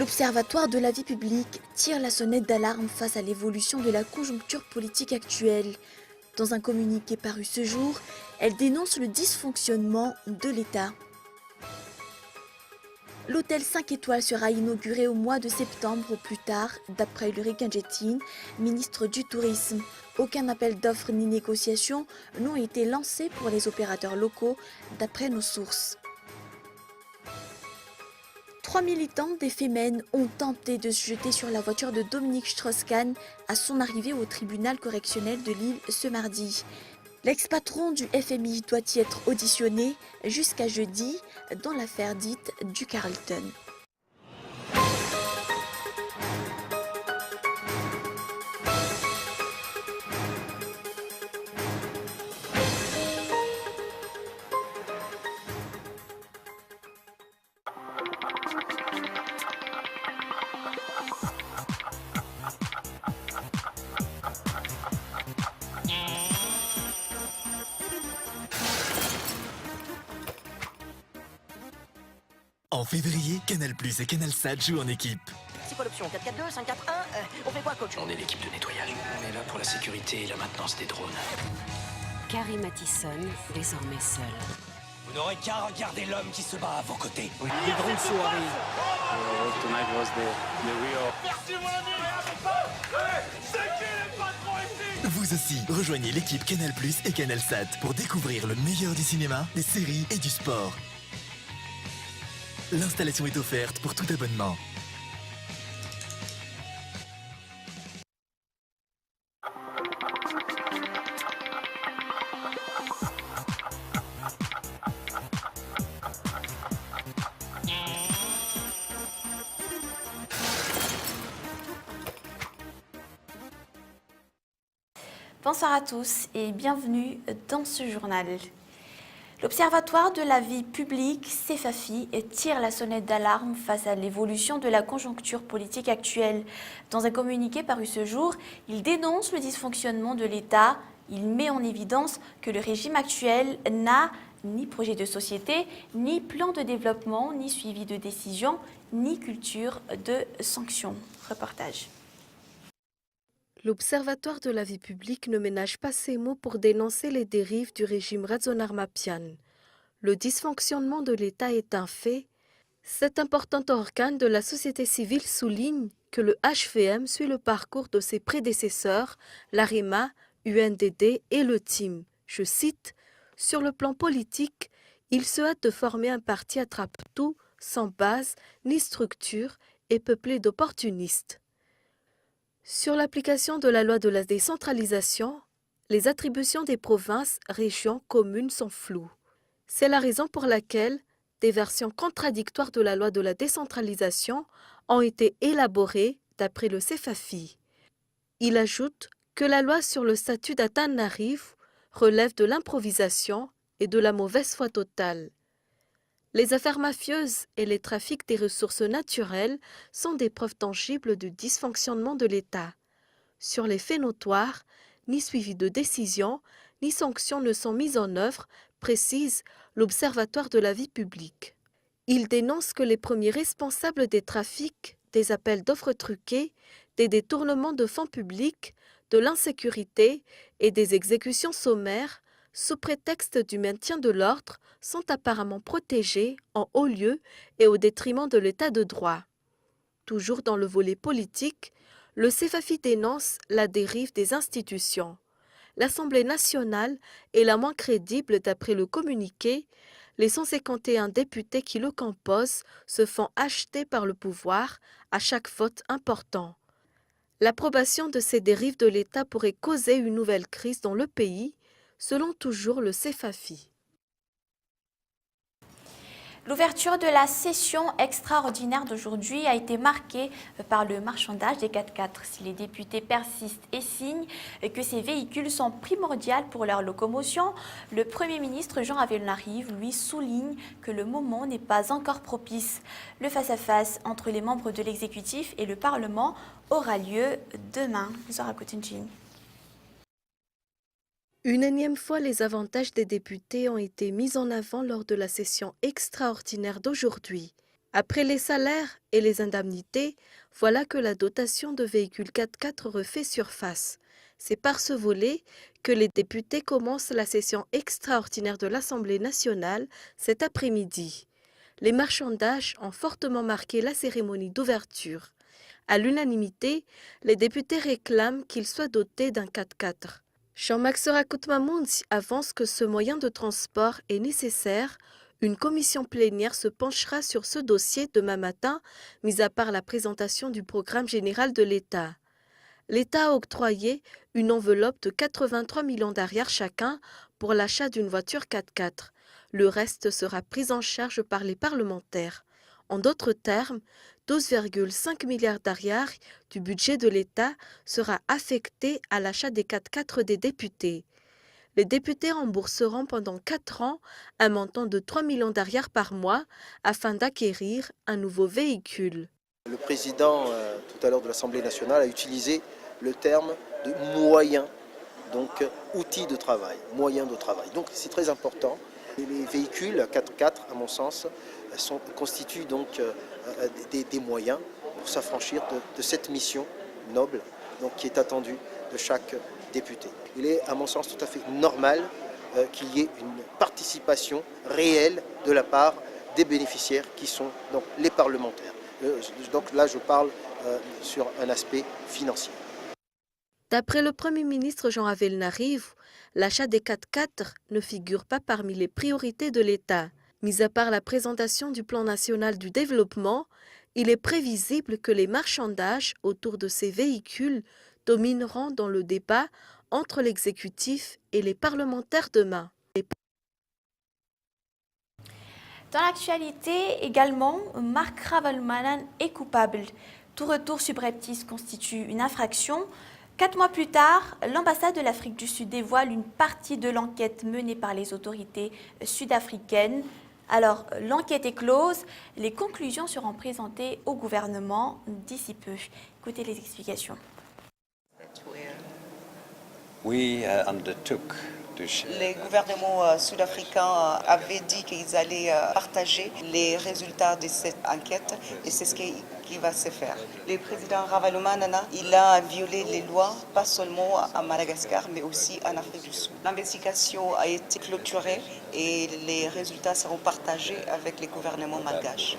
L'Observatoire de la vie publique tire la sonnette d'alarme face à l'évolution de la conjoncture politique actuelle. Dans un communiqué paru ce jour, elle dénonce le dysfonctionnement de l'État. L'hôtel 5 étoiles sera inauguré au mois de septembre au plus tard, d'après Ulrike Ingetin, ministre du Tourisme. Aucun appel d'offres ni négociation n'ont été lancés pour les opérateurs locaux, d'après nos sources. 3 militants des Femen ont tenté de se jeter sur la voiture de Dominique Strauss-Kahn à son arrivée au tribunal correctionnel de Lille ce mardi. L'ex-patron du FMI doit y être auditionné jusqu'à jeudi dans l'affaire dite du Carlton. En février, Canal+ et CanalSat jouent en équipe. C'est quoi l'option 4-4-2, 5-4-1 On fait quoi, coach? On est l'équipe de nettoyage. On est là pour la sécurité et la maintenance des drones. Carrie Mathison, désormais seule. Vous n'aurez qu'à regarder l'homme qui se bat à vos côtés. Les drones sont arrivés. Tonight was the real. Merci mon ami, avec pas. C'est qui les patrons ici? Vous aussi, rejoignez l'équipe Canal+ et CanalSat pour découvrir le meilleur du cinéma, des séries et du sport. L'installation est offerte pour tout abonnement. Bonsoir à tous et bienvenue dans ce journal. L'Observatoire de la vie publique, CEFAFI, tire la sonnette d'alarme face à l'évolution de la conjoncture politique actuelle. Dans un communiqué paru ce jour, il dénonce le dysfonctionnement de l'État. Il met en évidence que le régime actuel n'a ni projet de société, ni plan de développement, ni suivi de décision, ni culture de sanctions. Reportage. L'Observatoire de la vie publique ne ménage pas ses mots pour dénoncer les dérives du régime Razonarmapian. Le dysfonctionnement de l'État est un fait. Cet important organe de la société civile souligne que le HVM suit le parcours de ses prédécesseurs, l'AREMA, UNDD et le TIM. Je cite, « Sur le plan politique, il se hâte de former un parti attrape-tout, sans base ni structure et peuplé d'opportunistes. » Sur l'application de la loi de la décentralisation, les attributions des provinces, régions, communes sont floues. C'est la raison pour laquelle des versions contradictoires de la loi de la décentralisation ont été élaborées d'après le CEFAFI. Il ajoute que la loi sur le statut d'Antananarivo relève de l'improvisation et de la mauvaise foi totale. Les affaires mafieuses et les trafics des ressources naturelles sont des preuves tangibles du dysfonctionnement de l'État. Sur les faits notoires, ni suivi de décision, ni sanctions ne sont mises en œuvre, précise l'Observatoire de la vie publique. Il dénonce que les premiers responsables des trafics, des appels d'offres truqués, des détournements de fonds publics, de l'insécurité et des exécutions sommaires, sous prétexte du maintien de l'ordre, sont apparemment protégés en haut lieu et au détriment de l'état de droit. Toujours dans le volet politique, le CEFAFI dénonce la dérive des institutions. L'Assemblée nationale est la moins crédible d'après le communiqué. Les 151 députés qui le composent se font acheter par le pouvoir à chaque vote important. L'approbation de ces dérives de l'État pourrait causer une nouvelle crise dans le pays, selon toujours le CEFAFI. L'ouverture de la session extraordinaire d'aujourd'hui a été marquée par le marchandage des 4x4. Si les députés persistent et signent que ces véhicules sont primordiaux pour leur locomotion, le Premier ministre Jean Avelnarive, lui, souligne que le moment n'est pas encore propice. Le face-à-face entre les membres de l'exécutif et le Parlement aura lieu demain. Zora Coutinjin. Une énième fois, les avantages des députés ont été mis en avant lors de la session extraordinaire d'aujourd'hui. Après les salaires et les indemnités, voilà que la dotation de véhicules 4x4 refait surface. C'est par ce volet que les députés commencent la session extraordinaire de l'Assemblée nationale cet après-midi. Les marchandages ont fortement marqué la cérémonie d'ouverture. À l'unanimité, les députés réclament qu'il soit doté d'un 4x4. Jean-Max Rakutmamundi avance que ce moyen de transport est nécessaire. Une commission plénière se penchera sur ce dossier demain matin, mis à part la présentation du programme général de l'État. L'État a octroyé une enveloppe de 83 millions d'arrières chacun pour l'achat d'une voiture 4x4. Le reste sera pris en charge par les parlementaires. En d'autres termes, 12,5 milliards d'arrières du budget de l'État sera affecté à l'achat des 4x4 des députés. Les députés rembourseront pendant 4 ans un montant de 3 millions d'arrières par mois afin d'acquérir un nouveau véhicule. Le président, tout à l'heure de l'Assemblée nationale, a utilisé le terme de moyen, donc outil de travail, moyen de travail. Donc c'est très important. Les véhicules 4x4, à mon sens, constituent donc des moyens pour s'affranchir de cette mission noble donc, qui est attendue de chaque député. Il est, à mon sens, tout à fait normal qu'il y ait une participation réelle de la part des bénéficiaires qui sont donc les parlementaires. Donc là, je parle sur un aspect financier. D'après le Premier ministre Jean Avelnariv, l'achat des 4x4 ne figure pas parmi les priorités de l'État. Mis à part la présentation du plan national du développement, il est prévisible que les marchandages autour de ces véhicules domineront dans le débat entre l'exécutif et les parlementaires demain. Dans l'actualité également, Mark Ravalomanan est coupable. Tout retour subreptice constitue une infraction. 4 mois plus tard, l'ambassade de l'Afrique du Sud dévoile une partie de l'enquête menée par les autorités sud-africaines. Alors, l'enquête est close. Les conclusions seront présentées au gouvernement d'ici peu. Écoutez les explications. Les gouvernements sud-africains avaient dit qu'ils allaient partager les résultats de cette enquête et c'est ce qui va se faire. Le président Ravalomanana, il a violé les lois, pas seulement à Madagascar, mais aussi en Afrique du Sud. L'investigation a été clôturée et les résultats seront partagés avec les gouvernements malgaches.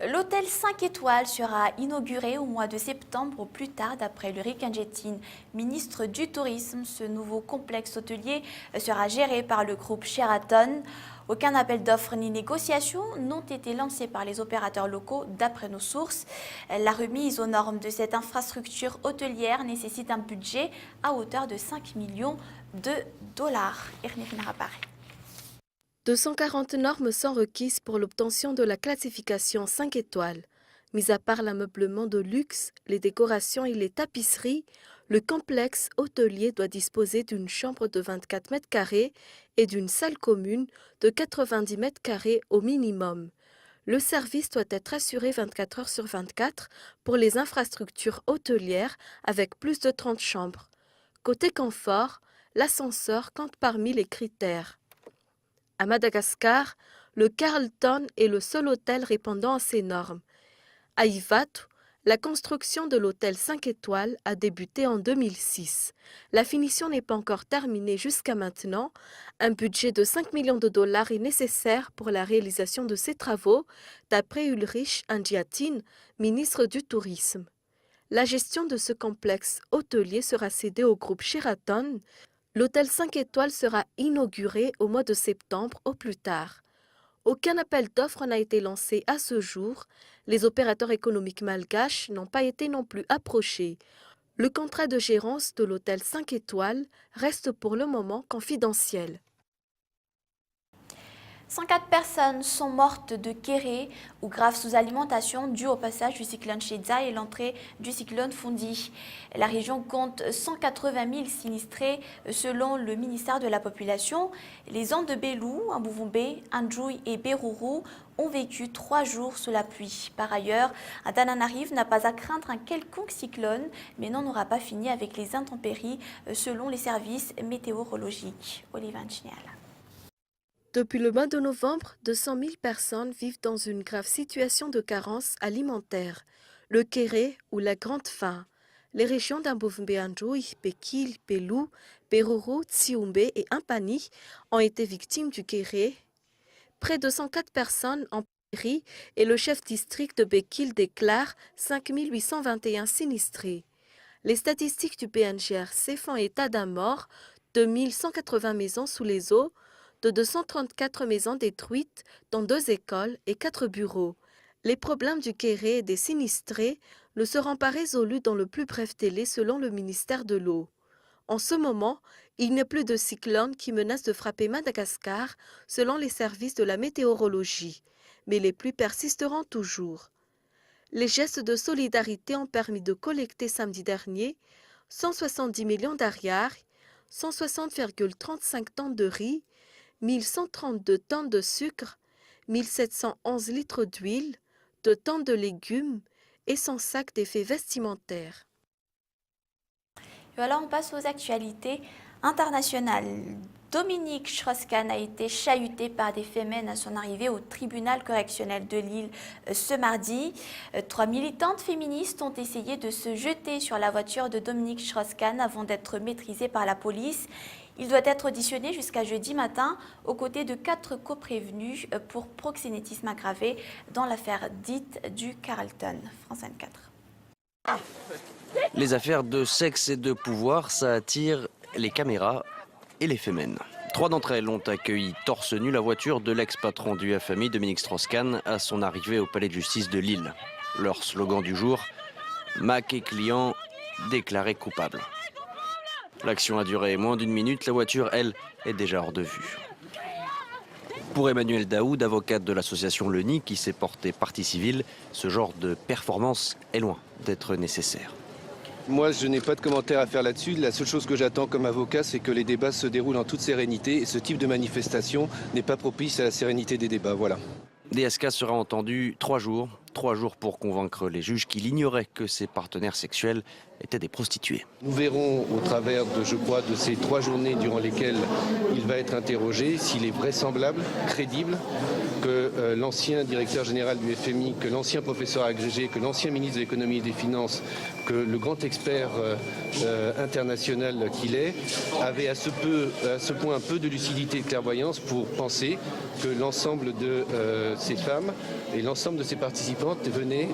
L'hôtel 5 étoiles sera inauguré au mois de septembre au plus tard d'après Ulrik Enjetin, ministre du Tourisme. Ce nouveau complexe hôtelier sera géré par le groupe Sheraton. Aucun appel d'offres ni négociation n'ont été lancés par les opérateurs locaux d'après nos sources. La remise aux normes de cette infrastructure hôtelière nécessite un budget à hauteur de 5 millions de dollars. 240 normes sont requises pour l'obtention de la classification 5 étoiles. Mis à part l'ameublement de luxe, les décorations et les tapisseries, le complexe hôtelier doit disposer d'une chambre de 24 mètres carrés et d'une salle commune de 90 mètres carrés au minimum. Le service doit être assuré 24 heures sur 24 pour les infrastructures hôtelières avec plus de 30 chambres. Côté confort, l'ascenseur compte parmi les critères. À Madagascar, le Carlton est le seul hôtel répondant à ces normes. À Ivatu, la construction de l'hôtel 5 étoiles a débuté en 2006. La finition n'est pas encore terminée jusqu'à maintenant. Un budget de 5 millions de dollars est nécessaire pour la réalisation de ces travaux, d'après Ulrich Enjetin, ministre du Tourisme. La gestion de ce complexe hôtelier sera cédée au groupe Sheraton. L'hôtel 5 étoiles sera inauguré au mois de septembre au plus tard. Aucun appel d'offres n'a été lancé à ce jour. Les opérateurs économiques malgaches n'ont pas été non plus approchés. Le contrat de gérance de l'hôtel 5 étoiles reste pour le moment confidentiel. 104 personnes sont mortes de kéré ou grave sous-alimentation due au passage du cyclone Shedza et l'entrée du cyclone Fundi. La région compte 180 000 sinistrés selon le ministère de la Population. Les Andes de Belou, Mbuvumbe, Andjoui et Beruru ont vécu 3 jours sous la pluie. Par ailleurs, Antananarive n'a pas à craindre un quelconque cyclone, mais n'en aura pas fini avec les intempéries selon les services météorologiques. Olivier Chignal. Depuis le mois de novembre, 200 000 personnes vivent dans une grave situation de carence alimentaire. Le Kéré ou la Grande Faim. Les régions d'Ambovembeandjoui, Pekil, Pelou, Peruru, Tsiumbe et Impani ont été victimes du Kéré. Près de 104 personnes en péri et le chef district de Bekil déclare 5 821 sinistrés. Les statistiques du PNGRC font état d'un mort, de 1180 maisons sous les eaux, de 234 maisons détruites, dont 2 écoles et 4 bureaux. Les problèmes du Kéré et des sinistrés ne seront pas résolus dans le plus bref délai selon le ministère de l'eau. En ce moment, il n'y a plus de cyclone qui menace de frapper Madagascar selon les services de la météorologie, mais les pluies persisteront toujours. Les gestes de solidarité ont permis de collecter samedi dernier 170 millions d'ariars, 160,35 tonnes de riz, 1132 tonnes de sucre, 1711 litres d'huile, 2 tonnes de légumes et 100 sacs d'effets vestimentaires. Et voilà, on passe aux actualités internationales. Dominique Strauss-Kahn a été chahuté par des femmes à son arrivée au tribunal correctionnel de Lille ce mardi. 3 militantes féministes ont essayé de se jeter sur la voiture de Dominique Strauss-Kahn avant d'être maîtrisées par la police. Il doit être auditionné jusqu'à jeudi matin aux côtés de 4 coprévenus pour proxénétisme aggravé dans l'affaire dite du Carlton. France 24. Les affaires de sexe et de pouvoir, ça attire les caméras et les fémènes. 3 d'entre elles ont accueilli torse nu la voiture de l'ex-patron du FMI, Dominique Strauss-Kahn, à son arrivée au palais de justice de Lille. Leur slogan du jour, Mac et client déclarés coupables. L'action a duré moins d'1 minute, la voiture, elle, est déjà hors de vue. Pour Emmanuel Daoud, avocate de l'association LENI, qui s'est portée partie civile, ce genre de performance est loin d'être nécessaire. Moi, je n'ai pas de commentaire à faire là-dessus. La seule chose que j'attends comme avocat, c'est que les débats se déroulent en toute sérénité. Et ce type de manifestation n'est pas propice à la sérénité des débats. Voilà. DSK sera entendu 3 jours. 3 jours pour convaincre les juges qu'il ignorait que ses partenaires sexuels étaient des prostituées. Nous verrons au travers de ces 3 journées durant lesquelles il va être interrogé s'il est vraisemblable, crédible, que l'ancien directeur général du FMI, que l'ancien professeur agrégé, que l'ancien ministre de l'économie et des finances, que le grand expert international qu'il est, avait à ce point un peu de lucidité et de clairvoyance pour penser que l'ensemble de ces femmes et l'ensemble de ces participantes venaient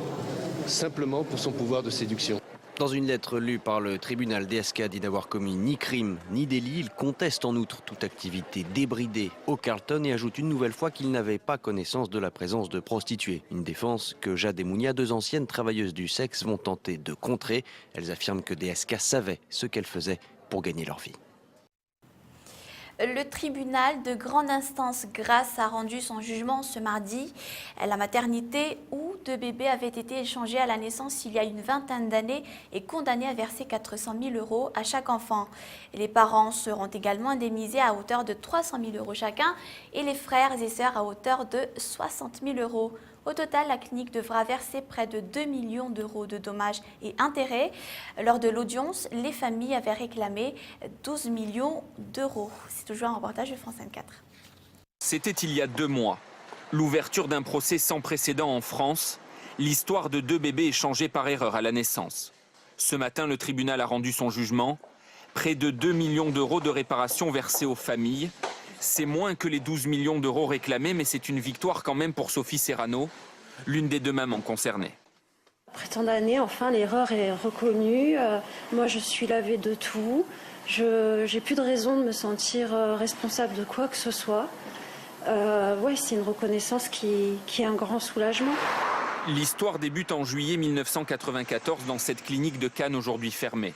simplement pour son pouvoir de séduction. Dans une lettre lue par le tribunal, DSK dit n'avoir commis ni crime ni délit. Il conteste en outre toute activité débridée au Carlton et ajoute une nouvelle fois qu'il n'avait pas connaissance de la présence de prostituées. Une défense que Jade et Mounia, 2 anciennes travailleuses du sexe, vont tenter de contrer. Elles affirment que DSK savait ce qu'elles faisaient pour gagner leur vie. Le tribunal de grande instance Grasse a rendu son jugement ce mardi. La maternité où 2 bébés avaient été échangés à la naissance il y a une vingtaine d'années est condamnée à verser 400 000 € à chaque enfant. Les parents seront également indemnisés à hauteur de 300 000 € chacun et les frères et sœurs à hauteur de 60 000 €. Au total, la clinique devra verser près de 2 millions d'euros de dommages et intérêts. Lors de l'audience, les familles avaient réclamé 12 millions d'euros. C'est toujours un reportage de France 24. C'était il y a 2 mois. L'ouverture d'un procès sans précédent en France. L'histoire de 2 bébés échangés par erreur à la naissance. Ce matin, le tribunal a rendu son jugement. Près de 2 millions d'euros de réparation versés aux familles. C'est moins que les 12 millions d'euros réclamés, mais c'est une victoire quand même pour Sophie Serrano, l'une des 2 mamans concernées. Après tant d'années, enfin, l'erreur est reconnue. Moi, je suis lavée de tout. Je n'ai plus de raison de me sentir responsable de quoi que ce soit. Ouais, c'est une reconnaissance qui est un grand soulagement. L'histoire débute en juillet 1994 dans cette clinique de Cannes aujourd'hui fermée.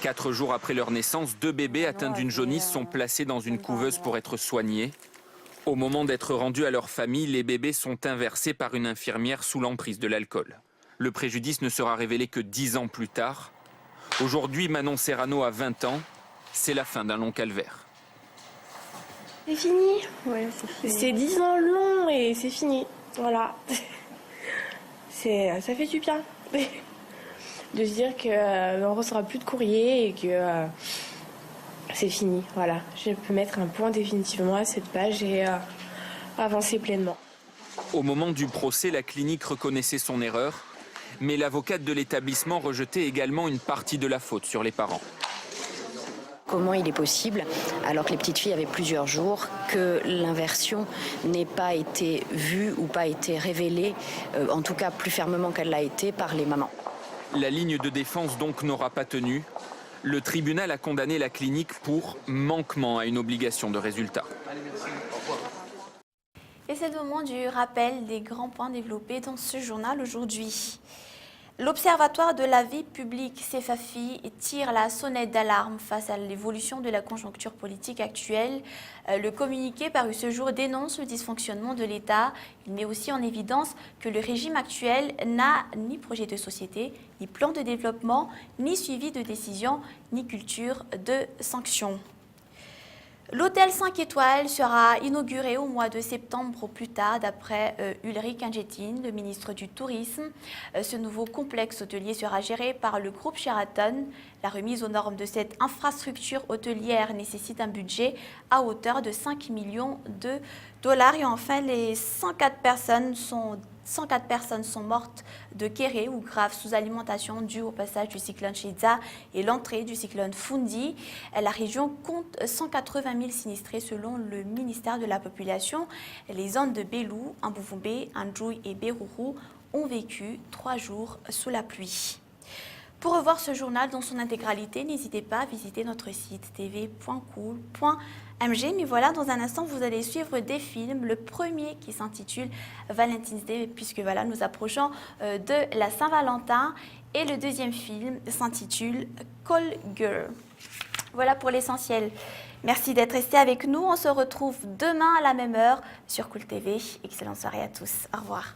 4 jours après leur naissance, 2 bébés atteints d'une jaunisse sont placés dans une couveuse pour être soignés. Au moment d'être rendus à leur famille, les bébés sont inversés par une infirmière sous l'emprise de l'alcool. Le préjudice ne sera révélé que 10 ans plus tard. Aujourd'hui, Manon Serrano a 20 ans. C'est la fin d'un long calvaire. C'est fini. Ouais, c'est 10 ans long et c'est fini. Voilà. Ça fait du bien. De se dire qu'on ne recevra plus de courrier et que c'est fini, voilà. Je peux mettre un point définitivement à cette page et avancer pleinement. Au moment du procès, la clinique reconnaissait son erreur, mais l'avocate de l'établissement rejetait également une partie de la faute sur les parents. Comment il est possible, alors que les petites filles avaient plusieurs jours, que l'inversion n'ait pas été vue ou pas été révélée, en tout cas plus fermement qu'elle l'a été, par les mamans. La ligne de défense donc n'aura pas tenu. Le tribunal a condamné la clinique pour manquement à une obligation de résultat. Et c'est le moment du rappel des grands points développés dans ce journal aujourd'hui. L'Observatoire de la vie publique CEFAFI tire la sonnette d'alarme face à l'évolution de la conjoncture politique actuelle. Le communiqué paru ce jour dénonce le dysfonctionnement de l'État. Il met aussi en évidence que le régime actuel n'a ni projet de société, ni plan de développement, ni suivi de décision, ni culture de sanctions. L'hôtel 5 étoiles sera inauguré au mois de septembre au plus tard, d'après Ulrich Angetin, le ministre du Tourisme. Ce nouveau complexe hôtelier sera géré par le groupe Sheraton. La remise aux normes de cette infrastructure hôtelière nécessite un budget à hauteur de 5 millions de dollars. Et enfin, les 104 personnes sont mortes de kéré ou grave sous-alimentation due au passage du cyclone Chiza et l'entrée du cyclone Fundi. La région compte 180 000 sinistrés selon le ministère de la Population. Les zones de Belou, Mbouvoumbe, Andjoui et Beruru ont vécu 3 jours sous la pluie. Pour revoir ce journal dans son intégralité, n'hésitez pas à visiter notre site tv.cool.mg. Mais voilà, dans un instant, vous allez suivre des films. Le premier qui s'intitule Valentine's Day, puisque voilà, nous approchons de la Saint-Valentin. Et le deuxième film s'intitule Call Girl. Voilà pour l'essentiel. Merci d'être resté avec nous. On se retrouve demain à la même heure sur Cool TV. Excellente soirée à tous. Au revoir.